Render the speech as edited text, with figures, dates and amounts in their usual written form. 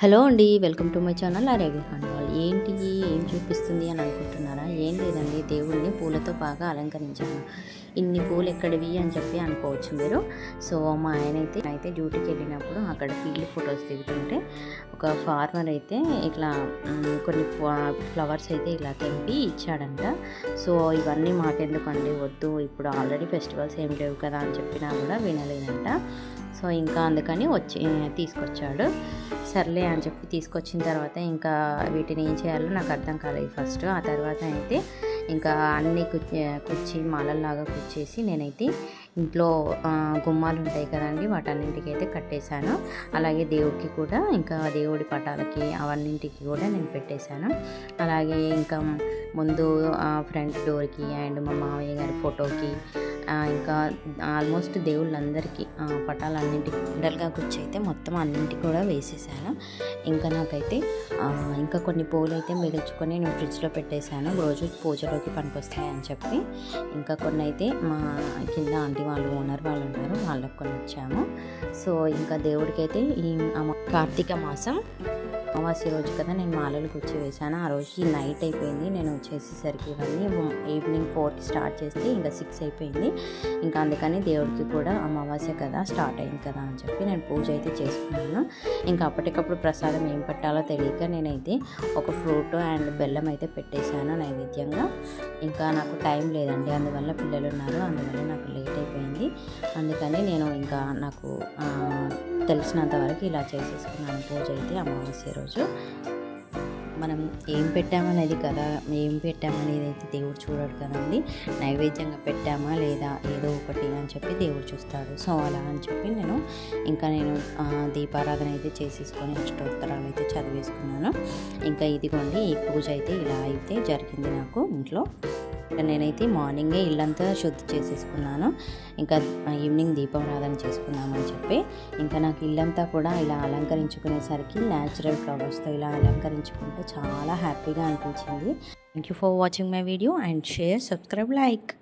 Hello అండి, welcome to my channel ఆరోగ్య ఖండాలు. ఏంటి ఏం చూపిస్తుంది అని అనుకుంటున్నారా? ఏం లేదండి, దేవుడిని పూలతో బాగా అలంకరించాను. ఇన్ని పూలు ఎక్కడివి అని చెప్పి అనుకోవచ్చు మీరు. సో మా ఆయన అయితే డ్యూటీకి వెళ్ళినప్పుడు అక్కడ ఫీల్డ్ ఫొటోస్ దిగుతుంటే ఒక ఫార్మర్ అయితే ఇట్లా కొన్ని ఫ్లవర్స్ అయితే ఇలా తెంపి ఇచ్చాడంట. సో ఇవన్నీ మాకెందుకండి, వద్దు, ఇప్పుడు ఆల్రెడీ ఫెస్టివల్స్ ఏం లేవు కదా అని చెప్పినా కూడా వినలేదంట. సో ఇంకా అందుకని తీసుకొచ్చాడు. సర్లే అని చెప్పి తీసుకొచ్చిన తర్వాత ఇంకా వీటిని ఏం చేయాలో నాకు అర్థం కాలేదు ఫస్ట్. ఆ తర్వాత అయితే ఇంకా అన్నీ కుచ్చి మాలల్లాగా కుచ్చేసి నేనైతే ఇంట్లో గుమ్మాలు ఉంటాయి కదండి, వాటన్నింటికి అయితే కట్టేశాను. అలాగే దేవుడికి కూడా, ఇంకా దేవుడి పటాలకి అవన్నింటికి కూడా నేను పెట్టేశాను. అలాగే ఇంకా ముందు ఫ్రంట్ డోర్కి అండ్ మా మామయ్య గారి ఫోటోకి, ఇంకా ఆల్మోస్ట్ దేవుళ్ళందరికీ పటాలన్నింటికి కుండలుగా కూర్చి అయితే మొత్తం అన్నింటికి కూడా వేసేసాను. ఇంకా నాకైతే ఇంకా కొన్ని పూలు అయితే మిగిల్చుకొని నేను ఫ్రిడ్జ్లో పెట్టేశాను, రోజు పూజలోకి పనికొస్తాయని చెప్పి. ఇంకా కొన్ని అయితే మా కింద ఆంటీ వాళ్ళు, ఓనర్ వాళ్ళు ఉన్నారు, వాళ్ళకి కొన్ని ఇచ్చాము. సో ఇంకా దేవుడికి అయితే ఈ కార్తీక మాసం అమావాస్య రోజు కదా నేను మాలలు గుచ్చి వేశాను. ఆ రోజు నైట్ అయిపోయింది నేను చేసేసరికి, ఇవన్నీ ఈవినింగ్ 4కి స్టార్ట్ చేస్తే ఇంకా 6 అయిపోయింది. ఇంకా అందుకని దేవుడికి కూడా అమావాస్య కదా స్టార్ట్ అయింది కదా అని చెప్పి నేను పూజ అయితే చేసుకున్నాను. ఇంకా అప్పటికప్పుడు ప్రసాదం ఏం పెట్టాలో తెలియక నేనైతే ఒక ఫ్రూట్ అండ్ బెల్లం అయితే పెట్టేశాను నైవేద్యంగా. ఇంకా నాకు టైం లేదండి, అందువల్ల పిల్లలు ఉన్నారు, అందువల్ల నాకు లేట్ అయిపోయింది. అందుకని నేను ఇంకా నాకు తెలిసినంత వరకు ఇలా చేసేసుకున్నాను పూజ అయితే అమావాస్య రోజు. మనం ఏం పెట్టామనేది అయితే దేవుడు చూడడు కదండి, నైవేద్యంగా పెట్టామా లేదా ఏదో ఒకటి అని చెప్పి దేవుడు చూస్తాడు. సో అలా అని చెప్పి నేను దీపారాధన అయితే చేసేసుకొని అష్టోత్తరాలు అయితే చదివేసుకున్నాను. ఇంకా ఇదిగోండి, ఈ పూజ అయితే ఇలా అయితే జరిగింది నాకు ఇంట్లో. నేనైతే మార్నింగే ఇల్లంతా శుద్ధి చేసేసుకున్నాను, ఇంకా ఈవినింగ్ దీపారాధన చేసుకున్నామని చెప్పి. ఇంకా నాకు ఇల్లంతా కూడా ఇలా అలంకరించుకునేసరికి న్యాచురల్ ఫ్లవర్స్తో ఇలా అలంకరించుకుంటే చాలా హ్యాపీగా అనిపించింది. Thank you for watching my video and share, subscribe, like.